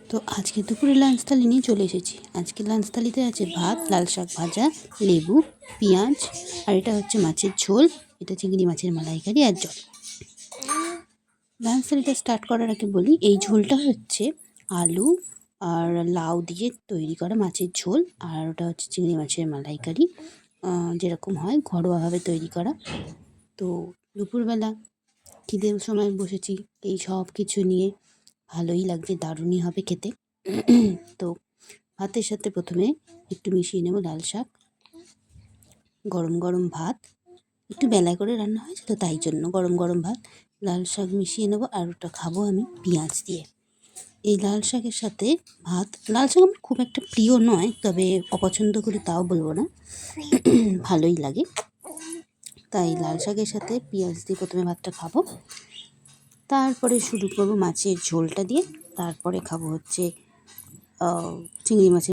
তো আজকে দুপুরে লাঞ্চ থালি নিয়ে চলে এসেছি। আজকে লাঞ্চ থালিতে আছে ভাত, লাল শাক ভাজা, লেবু, পেঁয়াজ, আর এটা হচ্ছে মাছের ঝোল, এটা চিংড়ি মাছের মালাইকারি আর জল। লাঞ্চ থালিটা স্টার্ট করার আগে বলি, এই ঝোলটা হচ্ছে আলু আর লাউ দিয়ে তৈরি করা মাছের ঝোল, আর ওটা হচ্ছে চিংড়ি মাছের মালাইকারি, যেরকম হয় ঘরোয়াভাবে তৈরি করা। তো দুপুরবেলা খিদের সময় বসেছি, এই সব কিছু নিয়ে ভালোই লাগছে, দারুণই হবে খেতে। তো ভাতের সাথে প্রথমে একটু মিশিয়ে নেব লাল শাক, গরম গরম ভাত, একটু বেলায় করে রান্না হয়েছে তো তাই জন্য গরম গরম ভাত, লাল শাক মিশিয়ে নেব, আর ওটা খাবো আমি পেঁয়াজ দিয়ে। এই লাল শাকের সাথে ভাত, লাল শাক আমার খুব একটা প্রিয় নয়, তবে অপছন্দ করি তাও বলবো না, ভালোই লাগে। তাই লাল শাকের সাথে পেঁয়াজ দিয়ে প্রথমে ভাতটা খাবো, তারপরে শুরু করব মাছের ঝোলটা দিয়ে, তারপরে খাবো হচ্ছে চিংড়ি মাছের